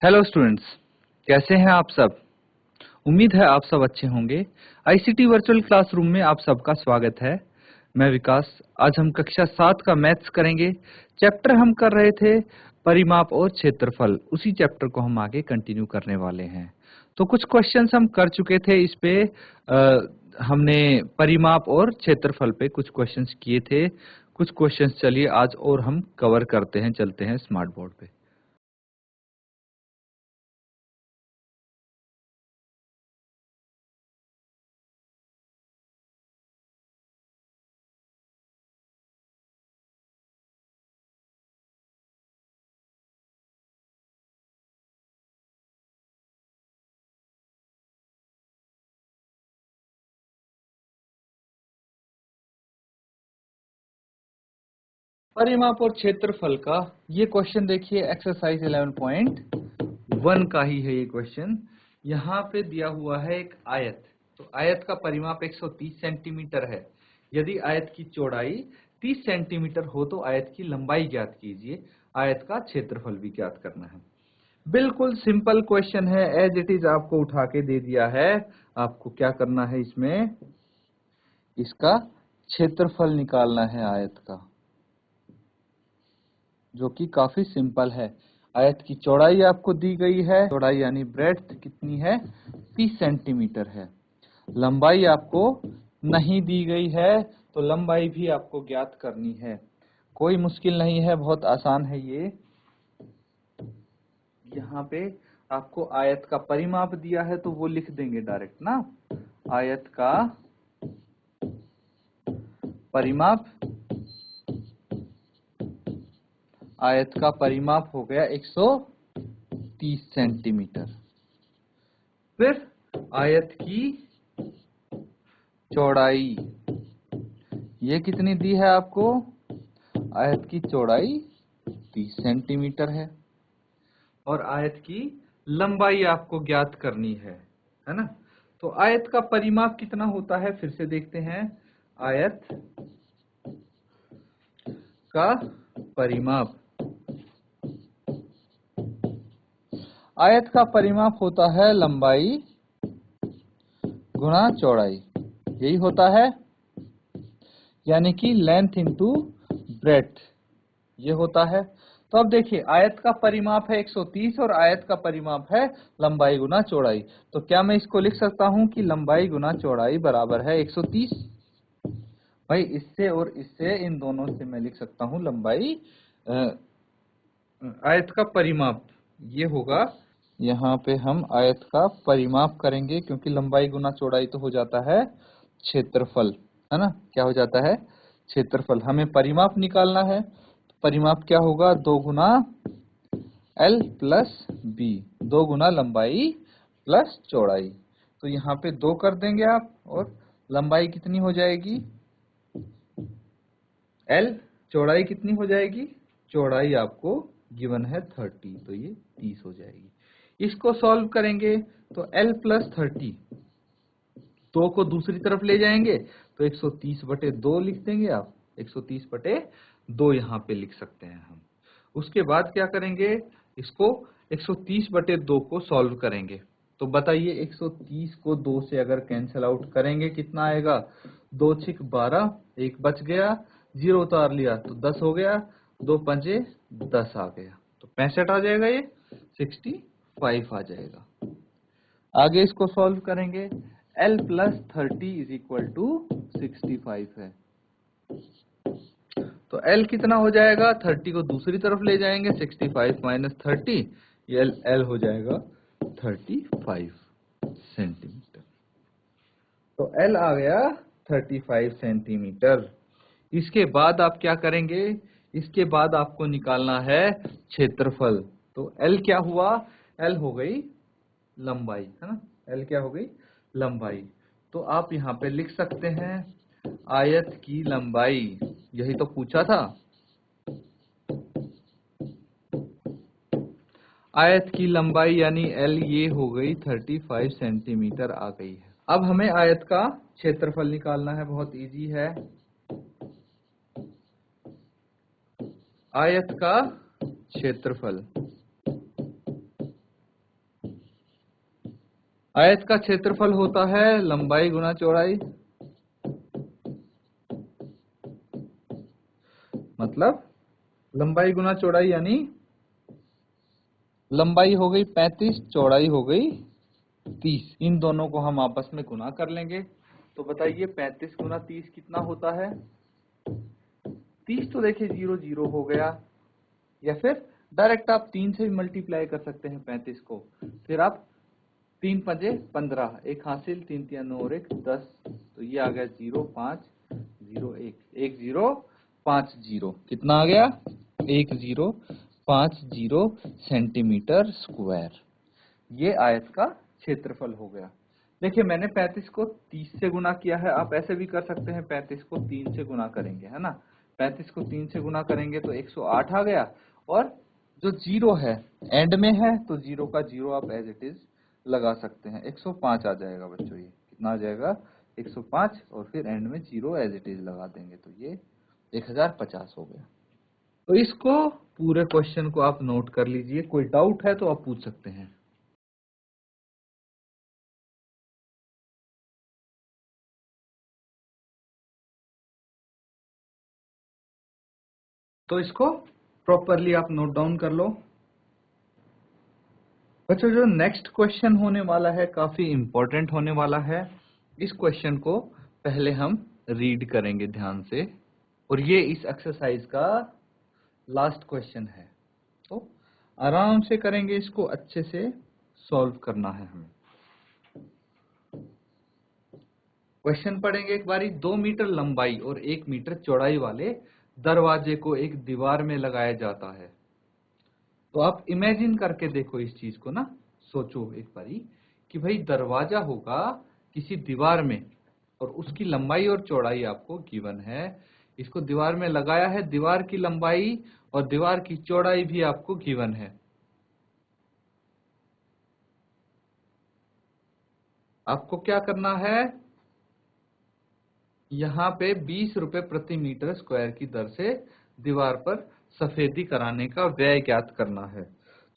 Hello students, कैसे हैं आप सब। उम्मीद है आप सब अच्छे होंगे। आईसीटी वर्चुअल क्लासरूम में आप सबका स्वागत है। मैं विकास। आज हम कक्षा 7 का मैथ्स करेंगे। चैप्टर हम कर रहे थे परिमाप और क्षेत्रफल, उसी चैप्टर को हम आगे कंटिन्यू करने वाले हैं। तो कुछ क्वेश्चंस हम कर चुके थे इस पे। हमने परिमाप और क्षेत्रफल पे कुछ क्वेश्चंस किए थे। कुछ क्वेश्चंस चलिए आज और हम कवर करते हैं, चलते हैं स्मार्ट बोर्ड पे। परिमाप और क्षेत्रफल का ये क्वेश्चन देखिए, एक्सरसाइज 11.1 का ही है ये क्वेश्चन। यहाँ पे दिया हुआ है एक आयत। तो आयत का परिमाप 130 सेंटीमीटर है। यदि आयत की चौड़ाई 30 सेंटीमीटर हो तो आयत की लंबाई ज्ञात कीजिए। आयत का क्षेत्रफल भी ज्ञात करना है। बिल्कुल सिंपल क्वेश्चन है, एज इट इज आपको उठा के दे दिया है। आपको क्या करना है, इसमें इसका क्षेत्रफल निकालना है आयत का, जो कि काफी सिंपल है। आयत की चौड़ाई आपको दी गई है, चौड़ाई यानी ब्रेड्थ कितनी है, 30 सेंटीमीटर है। लंबाई आपको नहीं दी गई है, तो लंबाई भी आपको ज्ञात करनी है। कोई मुश्किल नहीं है, बहुत आसान है ये। यहाँ पे आपको आयत का परिमाप दिया है तो वो लिख देंगे डायरेक्ट ना। आयत का परिमाप, आयत का परिमाप हो गया 130 सेंटीमीटर। फिर आयत की चौड़ाई ये कितनी दी है आपको, आयत की चौड़ाई 30 सेंटीमीटर है। और आयत की लंबाई आपको ज्ञात करनी है ना। तो आयत का परिमाप कितना होता है, फिर से देखते हैं। आयत का परिमाप, आयत का परिमाप होता है लंबाई गुणा चौड़ाई, यही होता है, यानी कि लेंथ इनटू ब्रेड्थ, ये होता है। तो अब देखिए, आयत का परिमाप है 130 और आयत का परिमाप है लंबाई गुना चौड़ाई। तो क्या मैं इसको लिख सकता हूं कि लंबाई गुना चौड़ाई बराबर है 130। भाई इससे और इससे, इन दोनों से मैं लिख सकता हूं लंबाई, आयत का परिमाप ये होगा। यहाँ पे हम आयत का परिमाप करेंगे, क्योंकि लंबाई गुना चौड़ाई तो हो जाता है क्षेत्रफल, है ना। क्या हो जाता है, क्षेत्रफल। हमें परिमाप निकालना है, तो परिमाप क्या होगा, 2 गुना L प्लस B, 2 गुना लंबाई प्लस चौड़ाई। तो यहाँ पे 2 कर देंगे आप, और लंबाई कितनी हो जाएगी L, चौड़ाई कितनी हो जाएगी, चौड़ाई आपको गिवन है 30, तो ये 30 हो जाएगी। इसको सॉल्व करेंगे तो L प्लस 30, 2 को दूसरी तरफ ले जाएंगे तो 130 बटे 2 लिख देंगे आप। 130 बटे 2 यहाँ पे लिख सकते हैं हम। उसके बाद क्या करेंगे, इसको 130 बटे 2 को सॉल्व करेंगे। तो बताइए, 130 को 2 से अगर कैंसिल आउट करेंगे कितना आएगा, 2 छिक 12, एक बच गया, 0 उतार लिया तो 10 हो गया, 2 पंजे 10 आ गया, तो 65 आ जाएगा, ये 65 आ जाएगा। आगे इसको सॉल्व करेंगे, L plus 30 is equal to 65 है। तो L कितना हो जाएगा, 30 को दूसरी तरफ ले जाएंगे, 65 माइनस 30, ये L हो जाएगा 35 सेंटीमीटर। तो L आ गया 35 सेंटीमीटर। इसके बाद आप क्या करेंगे, इसके बाद आपको निकालना है क्षेत्रफल। तो L क्या हुआ, L हो गई लंबाई, है ना। L क्या हो गई, लंबाई। तो आप यहाँ पे लिख सकते हैं आयत की लंबाई, यही तो पूछा था। आयत की लंबाई यानी L ये हो गई 35 सेंटीमीटर आ गई है। अब हमें आयत का क्षेत्रफल निकालना है, बहुत इजी है। आयत का क्षेत्रफल आयत का क्षेत्रफल होता है लंबाई गुना चौड़ाई, मतलब लंबाई गुना चौड़ाई, यानी लंबाई हो गई 35, चौड़ाई हो गई 30। इन दोनों को हम आपस में गुना कर लेंगे। तो बताइए 35 गुना 30 कितना होता है? 30 तो देखिए 0 0 हो गया, या फिर डायरेक्ट आप 3 से भी मल्टीप्लाई कर सकते हैं 35 को। फिर आप 3 पंजे 15, एक हासिल, 3 3 9 और 1 10, तो ये आ गया 0 5 0 1 1 0 5 0। कितना आ गया? 1050 सेंटीमीटर स्क्वायर। ये आयत का क्षेत्रफल हो गया। देखिए मैंने 35 को 30 से गुना किया है, आप ऐसे भी कर सकते हैं 35 को 3 से गुना करेंगे, है ना। 35 को 3 से गुना करेंगे तो 108 आ गया, और जो जीरो है एंड में है तो जीरो का जीरो आप एज इट इज लगा सकते हैं। 105 आ जाएगा बच्चों। ये कितना आ जाएगा? 105, और फिर एंड में जीरो एज इट इज लगा देंगे तो ये 1050 हो गया। तो इसको पूरे क्वेश्चन को आप नोट कर लीजिए, कोई डाउट है तो आप पूछ सकते हैं। तो इसको प्रॉपरली आप नोट डाउन कर लो। बच्चों जो नेक्स्ट क्वेश्चन होने वाला है काफी इंपॉर्टेंट होने वाला है। इस क्वेश्चन को पहले हम रीड करेंगे ध्यान से, और ये इस एक्सरसाइज का लास्ट क्वेश्चन है। तो आराम से करेंगे, इसको अच्छे से सॉल्व करना है हमें। क्वेश्चन पढ़ेंगे एक बारी। 2 मीटर लंबाई और 1 मीटर चौड़ाई वाले दरवाजे को एक दीवार में लगाया जाता है। तो आप इमेजिन करके देखो इस चीज को ना, सोचो एक बारी कि भाई दरवाजा होगा किसी दीवार में, और उसकी लंबाई और चौड़ाई आपको गिवन है। इसको दीवार में लगाया है, दीवार की लंबाई और दीवार की चौड़ाई भी आपको गिवन है। आपको क्या करना है? यहाँ पे 20 रुपए प्रति मीटर स्क्वायर की दर से दीवार पर सफेदी कराने का व्यय ज्ञात करना है।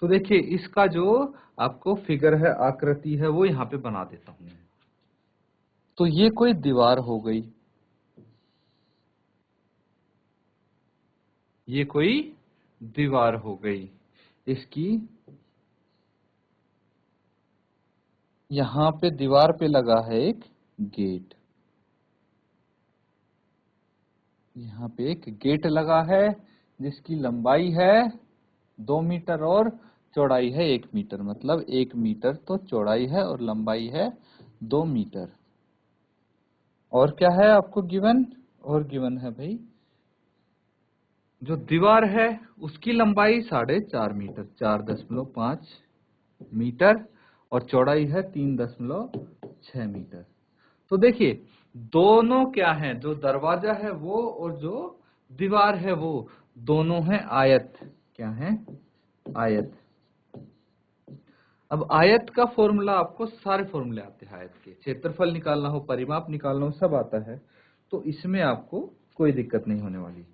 तो देखिए इसका जो आपको फिगर है, आकृति है, वो यहाँ पे बना देता हूं मैं। तो ये कोई दीवार हो गई, ये कोई दीवार हो गई। इसकी यहाँ पे दीवार पे लगा है एक गेट, यहाँ पे एक गेट लगा है जिसकी लंबाई है 2 मीटर और चौड़ाई है 1 मीटर, मतलब 1 मीटर तो चौड़ाई है और लंबाई है 2 मीटर। और क्या है आपको गिवन? और गिवन है भाई जो दीवार है उसकी लंबाई 4.5 मीटर, 4.5 मीटर, और चौड़ाई है 3.6 मीटर। तो देखिए दोनों क्या है, जो दरवाजा है वो और जो दीवार है वो दोनों है आयत। क्या है? आयत। अब आयत का फॉर्मूला आपको सारे फॉर्मूले आते हैं आयत के, क्षेत्रफल निकालना हो, परिमाप निकालना हो, सब आता है। तो इसमें आपको कोई दिक्कत नहीं होने वाली।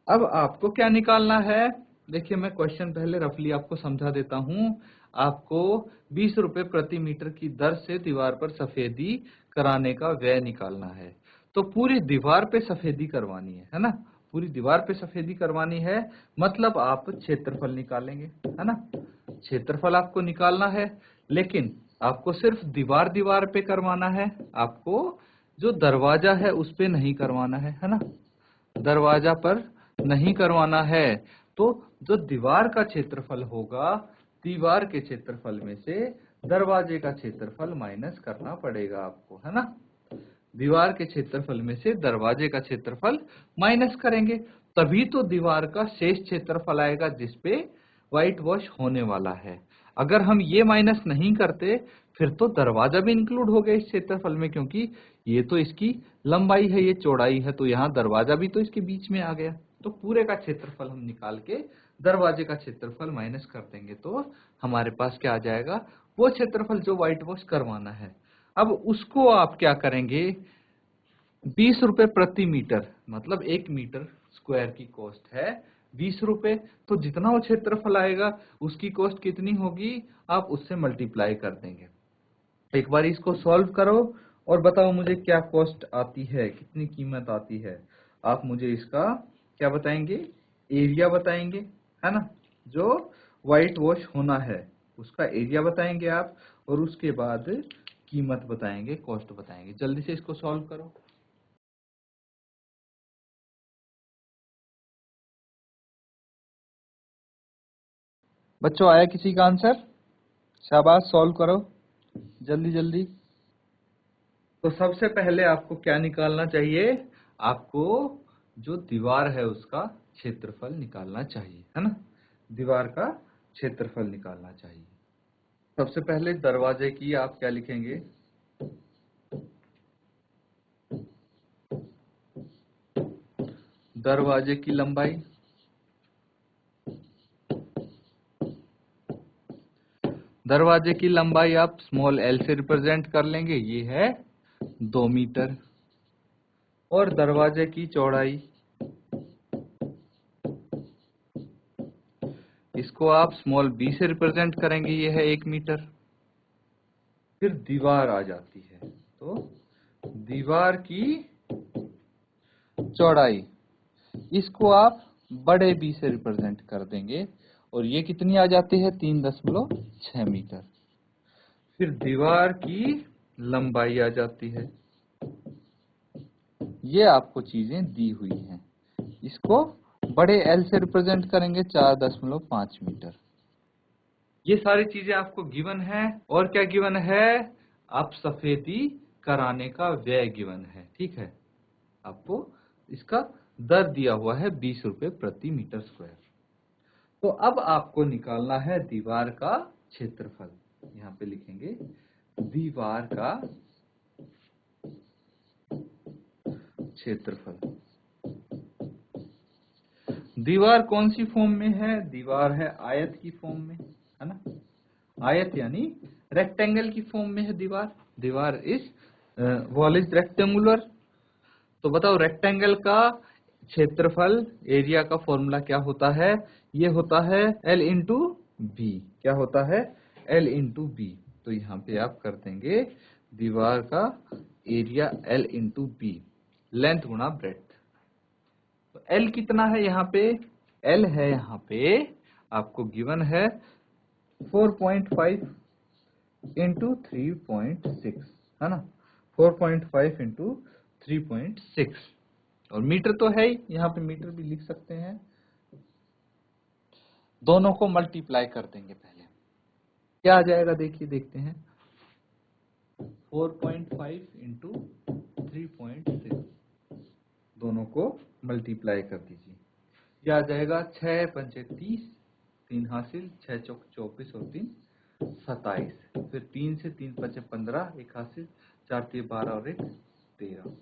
अब आपको क्या निकालना है? देखिए मैं क्वेश्चन पहले रफली आपको समझा देता हूं। आपको 20 रुपए प्रति मीटर की दर से दीवार पर सफेदी कराने का व्यय निकालना है। तो पूरी दीवार पे सफेदी करवानी है ना। पूरी दीवार पे सफेदी करवानी है, मतलब आप क्षेत्रफल निकालेंगे, है ना। क्षेत्रफल आपको निकालना है, लेकिन आपको सिर्फ दीवार दीवार पे करवाना है, आपको जो दरवाजा है उस पे नहीं करवाना है ना। दरवाजा पर नहीं करवाना है। तो जो दीवार का क्षेत्रफल होगा, दीवार के क्षेत्रफल में से दरवाजे का क्षेत्रफल माइनस करना पड़ेगा आपको, है ना। दीवार के क्षेत्रफल में से दरवाजे का क्षेत्रफल माइनस करेंगे, तभी तो दीवार का शेष क्षेत्रफल आएगा जिसपे व्हाइट वॉश होने वाला है। अगर हम ये माइनस नहीं करते फिर तो दरवाजा भी इंक्लूड हो गया इस क्षेत्रफल में, क्योंकि ये तो इसकी लंबाई है, ये चौड़ाई है, तो यहाँ दरवाजा भी तो इसके बीच में आ गया। तो पूरे का क्षेत्रफल हम निकाल के दरवाजे का क्षेत्रफल माइनस कर देंगे तो हमारे पास क्या आ जाएगा? वो क्षेत्रफल जो व्हाइट वॉश करवाना है। अब उसको आप क्या करेंगे? 20 रुपए प्रति मीटर, मतलब 1 मीटर स्क्वायर की कॉस्ट है ₹20। तो जितना वो क्षेत्रफल आएगा उसकी कॉस्ट कितनी होगी, आप उससे मल्टीप्लाई कर देंगे। एक बार इसको सॉल्व करो और बताओ मुझे क्या कॉस्ट आती है, कितनी कीमत आती है। आप मुझे इसका क्या बताएंगे, एरिया बताएंगे, है ना, जो व्हाइट वॉश होना है उसका एरिया बताएंगे आप, और उसके बाद कीमत बताएंगे, कॉस्ट बताएंगे। जल्दी से इसको सॉल्व करो। बच्चों आया किसी का आंसर? शाबाश, सॉल्व करो जल्दी जल्दी। तो सबसे पहले आपको क्या निकालना चाहिए, आपको जो दीवार है उसका क्षेत्रफल निकालना चाहिए, है ना, दीवार का क्षेत्रफल निकालना चाहिए। सबसे पहले दरवाजे की आप क्या लिखेंगे, दरवाजे की लंबाई, दरवाजे की लंबाई आप स्मॉल एल से रिप्रेजेंट कर लेंगे, ये है 2 मीटर। और दरवाजे की चौड़ाई, इसको आप स्मॉल बी से रिप्रेजेंट करेंगे, ये है 1 मीटर। फिर दीवार आ जाती है, तो दीवार की चौड़ाई, इसको आप बड़े बी से रिप्रेजेंट कर देंगे, और ये कितनी आ जाती है, 3.6 मीटर। फिर दीवार की लंबाई आ जाती है, ये आपको चीजें दी हुई हैं, इसको बड़े एल से रिप्रेजेंट करेंगे, 4.5 मीटर। ये सारी चीजें आपको गिवन है, और क्या गिवन है, आप सफेदी कराने का व्यय गिवन है, ठीक है, आपको इसका दर दिया हुआ है ₹20 प्रति मीटर स्क्वायर। तो अब आपको निकालना है दीवार का क्षेत्रफल। यहाँ पे लिखेंगे दीवार का क्षेत्रफल। दीवार कौन सी फॉर्म में है, दीवार है आयत की फॉर्म में, है ना, आयत यानी रेक्टेंगल की फॉर्म में है दीवार। दीवार इज वॉल इज रेक्टेंगुलर। तो बताओ रेक्टेंगल का क्षेत्रफल, एरिया का फॉर्मूला क्या होता है, ये होता है L इंटू बी। क्या होता है, L इंटू बी। तो यहाँ पे आप कर देंगे दीवार का area L into B, length गुणा ब्रेड्थ। तो L कितना है यहाँ पे, L है यहाँ पे आपको गिवन है 4.5 इंटू 3.6, है ना, 4.5 इंटू 3.6। और मीटर तो है ही, यहाँ पे मीटर भी लिख सकते हैं। दोनों को मल्टीप्लाई कर देंगे पहले, क्या आ जाएगा देखिए, देखते हैं। 4.5 इंटू 3.6, दोनों को मल्टीप्लाई कर दीजिए, यह आ जाएगा 6 पंचे 30, 3 हासिल, 6 चौक 24 और 3 27। फिर 3 से 3 पंचे 15, 1 हासिल, 4 3 12 और 1 13,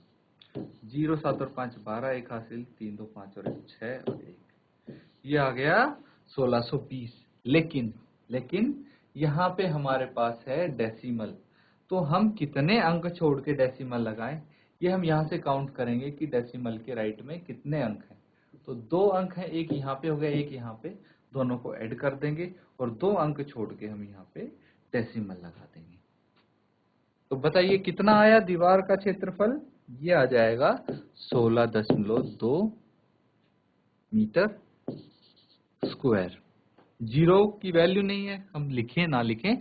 0 7 और 5 12, 1 हासिल, 3 2 5 और 1 6 और 1, ये आ गया 1620। लेकिन यहाँ पे हमारे पास है डेसिमल, तो हम कितने अंक छोड़ के डेसिमल लगाएं, ये हम यहाँ से काउंट करेंगे कि डेसिमल के राइट में कितने अंक हैं। तो 2 अंक हैं, एक यहाँ पे हो गया, एक यहाँ पे, दोनों को ऐड कर देंगे और 2 अंक छोड़ के हम यहाँ पे डेसिमल लगा देंगे। तो बताइए कितना आया दीवार का क्षेत्रफल, ये आ जाएगा 16.2 मीटर स्क्वायर। जीरो की वैल्यू नहीं है, हम लिखें ना लिखें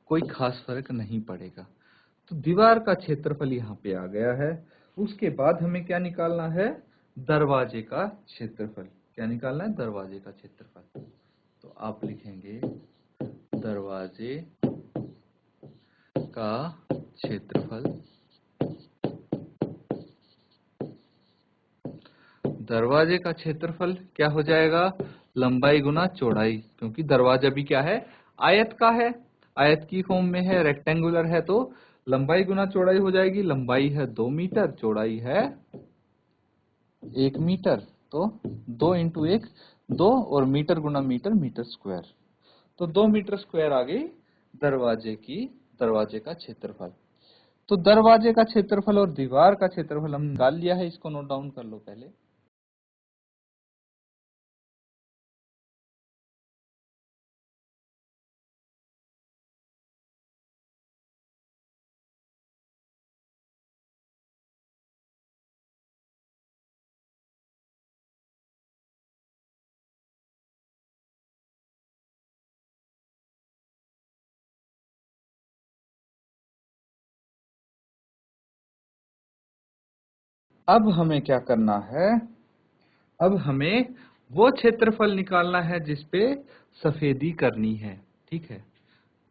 कोई खास फर्क नहीं पड़ेगा। तो दीवार का क्षेत्रफल यहाँ पे आ गया है। उसके बाद हमें क्या निकालना है, दरवाजे का क्षेत्रफल। क्या निकालना है, दरवाजे का क्षेत्रफल। तो आप लिखेंगे दरवाजे का क्षेत्रफल, दरवाजे का क्षेत्रफल क्या हो जाएगा, लंबाई गुना चौड़ाई, क्योंकि दरवाजा भी क्या है, आयत का है, आयत की फॉर्म में है, रेक्टेंगुलर है, तो लंबाई गुना चौड़ाई हो जाएगी। लंबाई है 2 मीटर, चौड़ाई है 1 मीटर, तो 2 इंटू 1 2, और मीटर गुना मीटर, मीटर स्क्वायर। तो 2 मीटर स्क्वायर आ गई दरवाजे का क्षेत्रफल। तो दरवाजे का क्षेत्रफल और दीवार का क्षेत्रफल हम निकाल लिया है, इसको नोट डाउन कर लो पहले। अब हमें क्या करना है, अब हमें वो क्षेत्रफल निकालना है जिसपे सफेदी करनी है, ठीक है,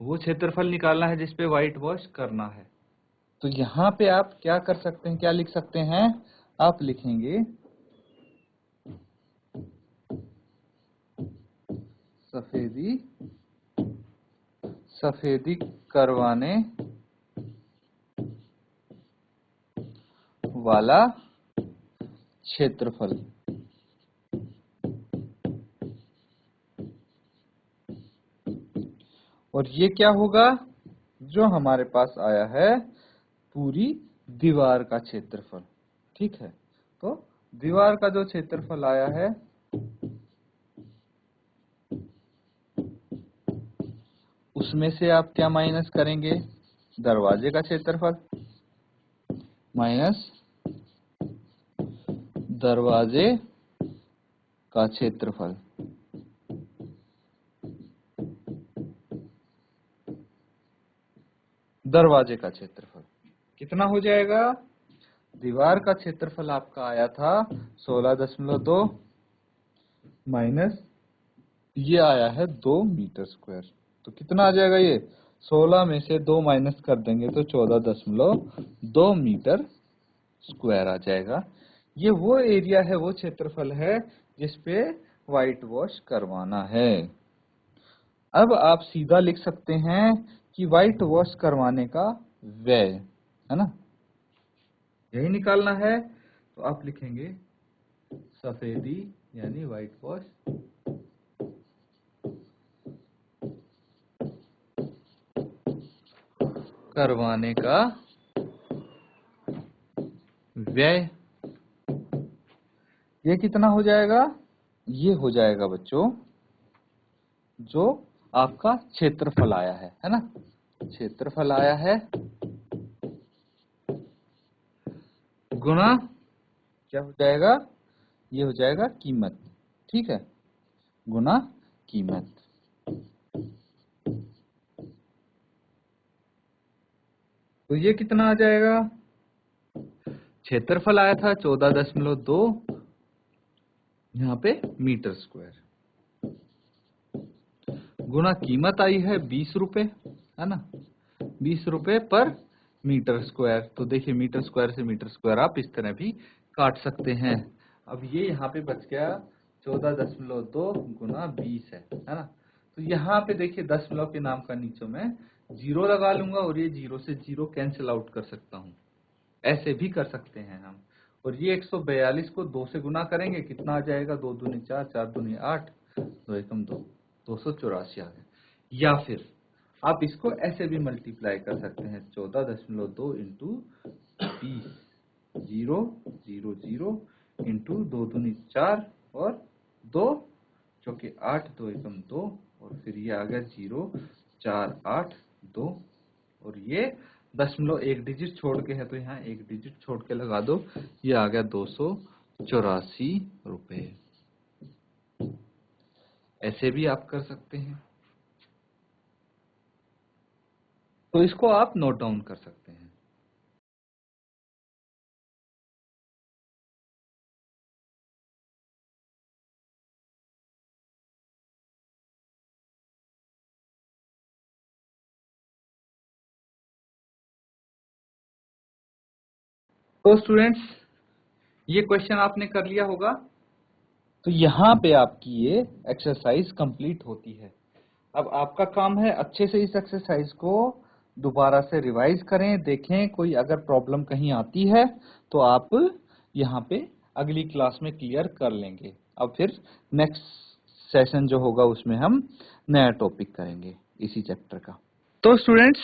वो क्षेत्रफल निकालना है जिसपे व्हाइट वॉश करना है। तो यहाँ पे आप क्या कर सकते हैं, क्या लिख सकते हैं, आप लिखेंगे सफेदी करवाने वाला क्षेत्रफल। और ये क्या होगा, जो हमारे पास आया है पूरी दीवार का क्षेत्रफल, ठीक है। तो दीवार का जो क्षेत्रफल आया है उसमें से आप क्या माइनस करेंगे, दरवाजे का क्षेत्रफल माइनस दरवाजे का क्षेत्रफल। दरवाजे का क्षेत्रफल कितना हो जाएगा, दीवार का क्षेत्रफल आपका आया था 16.2 माइनस ये आया है 2 मीटर स्क्वायर। तो कितना आ जाएगा, ये 16 में से 2 माइनस कर देंगे तो 14.2 मीटर स्क्वायर आ जाएगा। ये वो एरिया है, वो क्षेत्रफल है जिसपे व्हाइट वॉश करवाना है। अब आप सीधा लिख सकते हैं कि व्हाइट वॉश करवाने का व्यय, है ना, यही निकालना है। तो आप लिखेंगे सफेदी यानी व्हाइट वॉश करवाने का व्यय। ये कितना हो जाएगा, ये हो जाएगा बच्चों जो आपका क्षेत्रफल आया है ना, क्षेत्रफल आया है गुणा क्या हो जाएगा, ये हो जाएगा कीमत, ठीक है, गुणा कीमत। तो ये कितना आ जाएगा, क्षेत्रफल आया था 14.2 यहाँ पे मीटर स्क्वायर, गुणा कीमत आई है 20 रुपए, है ना, 20 रुपए पर मीटर स्क्वायर। तो देखिए मीटर स्क्वायर से मीटर स्क्वायर आप इस तरह भी काट सकते हैं। अब ये यहाँ पे बच गया 14.2 गुना 20 है ना। तो यहाँ पे देखिए दशमलव के नाम का नीचे में जीरो लगा लूंगा और ये जीरो से जीरो कैंसिल आउट कर सकता हूँ, ऐसे भी कर सकते हैं हम। और ये 142 को 2 से गुना करेंगे, कितना आ जाएगा, 2 दूनी 4, 4 दूनी 8, 2 एकम 2, 284 आ गया। या फिर आप इसको ऐसे भी मल्टीप्लाई कर सकते हैं, 14.2 इंटू 20, 0 0 0 इंटू 2 दूनी 4 और 2 चौके 8, 2 एकम 2 और फिर ये आ गया 0 4 8 2 और ये दशमलव एक डिजिट छोड़ के है तो यहाँ एक डिजिट छोड़ के लगा दो, ये आ गया 284 रुपए। ऐसे भी आप कर सकते हैं, तो इसको आप नोट डाउन कर सकते हैं। तो स्टूडेंट्स ये क्वेश्चन आपने कर लिया होगा, तो यहाँ पे आपकी ये एक्सरसाइज कंप्लीट होती है। अब आपका काम है अच्छे से इस एक्सरसाइज को दोबारा से रिवाइज करें, देखें कोई अगर प्रॉब्लम कहीं आती है तो आप यहाँ पे अगली क्लास में क्लियर कर लेंगे। अब फिर नेक्स्ट सेशन जो होगा उसमें हम नया टॉपिक करेंगे इसी चैप्टर का। तो स्टूडेंट्स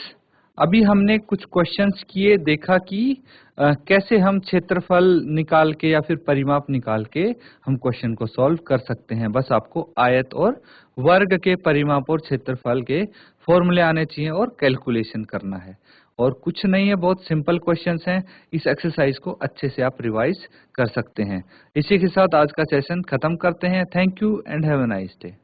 अभी हमने कुछ क्वेश्चंस किए, देखा कि कैसे हम क्षेत्रफल निकाल के या फिर परिमाप निकाल के हम क्वेश्चन को सॉल्व कर सकते हैं। बस आपको आयत और वर्ग के परिमाप और क्षेत्रफल के फॉर्मूले आने चाहिए और कैलकुलेशन करना है, और कुछ नहीं है, बहुत सिंपल क्वेश्चंस हैं। इस एक्सरसाइज को अच्छे से आप रिवाइज कर सकते हैं। इसी के साथ आज का सेशन खत्म करते हैं। Thank you and have a nice day.